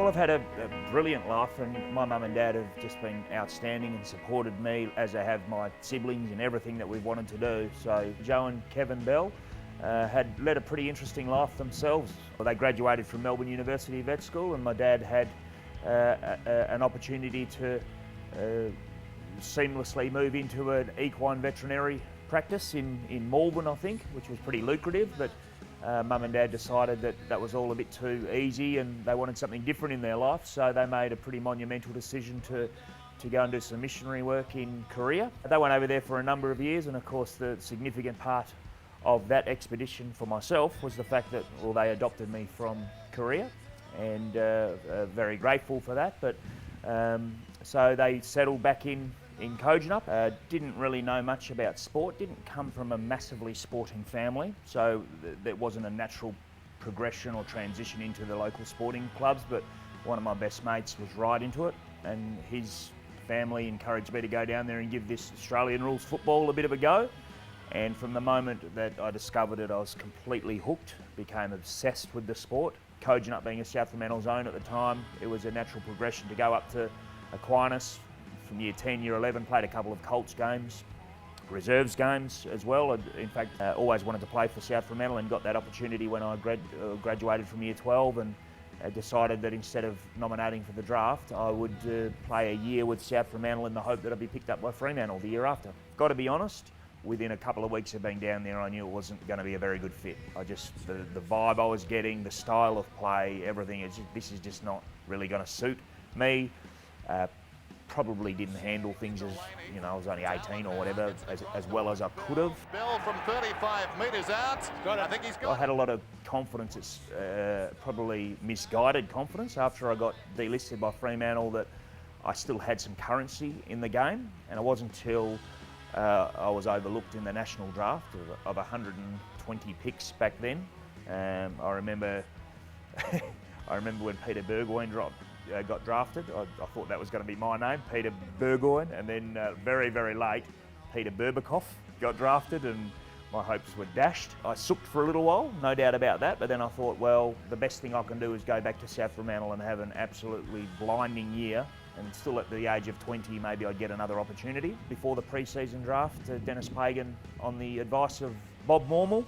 I've had a brilliant life, and my mum and dad have just been outstanding and supported me, as they have my siblings in everything that we've wanted to do. So Joe and Kevin Bell had led a pretty interesting life themselves. They graduated from Melbourne University Vet School, and my dad had an opportunity to seamlessly move into an equine veterinary practice in Melbourne, I think, which was pretty lucrative, but Mum and Dad decided that that was all a bit too easy and they wanted something different in their life, so they made a pretty monumental decision to go and do some missionary work in Korea. They went over there for a number of years, and of course the significant part of that expedition for myself was the fact that, well, they adopted me from Korea, and very grateful for that. But so they settled back in Kojonup. Didn't really know much about sport, didn't come from a massively sporting family, so there wasn't a natural progression or transition into the local sporting clubs, but one of my best mates was right into it, and his family encouraged me to go down there and give this Australian rules football a bit of a go. And from the moment that I discovered it, I was completely hooked, became obsessed with the sport. Kojonup being a South Fremantle zone at the time, it was a natural progression to go up to Aquinas. From year 10, year 11, played a couple of Colts games, reserves games as well. In fact, always wanted to play for South Fremantle, and got that opportunity when I graduated from year 12, and decided that instead of nominating for the draft, I would play a year with South Fremantle in the hope that I'd be picked up by Fremantle the year after. Got to be honest, within a couple of weeks of being down there, I knew it wasn't going to be a very good fit. The vibe I was getting, the style of play, everything, this is just not really going to suit me. Probably didn't handle things as, I was only 18 or whatever, as well as I could have. Bell from 35 metres out. I think he's got. I had a lot of confidence, it's probably misguided confidence, after I got delisted by Fremantle, that I still had some currency in the game, and it wasn't until I was overlooked in the national draft of 120 picks back then. I remember when Peter Burgoyne got drafted. I thought that was going to be my name, Peter Burgoyne, and then very, very late, Peter Berbakoff got drafted, and my hopes were dashed. I sooked for a little while, no doubt about that, but then I thought, well, the best thing I can do is go back to South Fremantle and have an absolutely blinding year, and still at the age of 20, maybe I'd get another opportunity. Before the pre-season draft, Dennis Pagan, on the advice of Bob Mormel,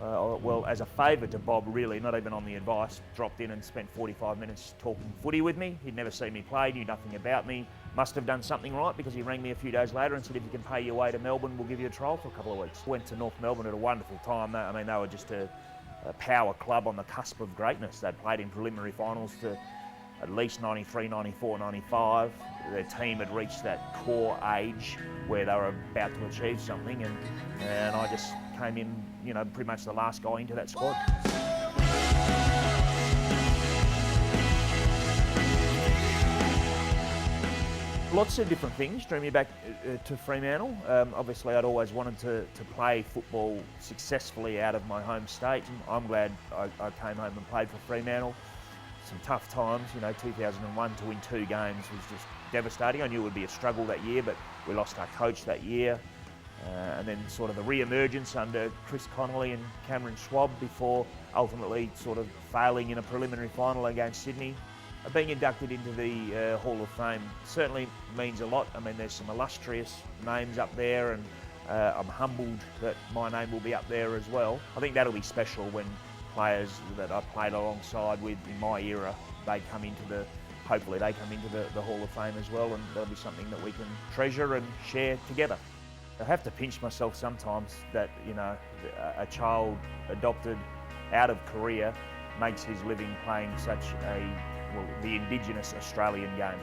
well, as a favour to Bob, really, not even on the advice, dropped in and spent 45 minutes talking footy with me. He'd never seen me play, knew nothing about me. Must have done something right, because he rang me a few days later and said, if you can pay your way to Melbourne, we'll give you a trial for a couple of weeks. Went to North Melbourne at a wonderful time. I mean, they were just a power club on the cusp of greatness. They'd played in preliminary finals to at least 93, 94, 95. Their team had reached that core age where they were about to achieve something, and I just came in, pretty much the last guy into that squad. Lots of different things drew me back to Fremantle. Obviously, I'd always wanted to play football successfully out of my home state. I'm glad I came home and played for Fremantle. Some tough times, 2001 to win 2 games was just devastating. I knew it would be a struggle that year, but we lost our coach that year. And then sort of the re-emergence under Chris Connolly and Cameron Schwab, before ultimately sort of failing in a preliminary final against Sydney. Being inducted into the Hall of Fame certainly means a lot. I mean, there's some illustrious names up there, and I'm humbled that my name will be up there as well. I think that'll be special when players that I played alongside with in my era, hopefully they come into the Hall of Fame as well, and that'll be something that we can treasure and share together. I have to pinch myself sometimes that, a child adopted out of Korea makes his living playing the Indigenous Australian game.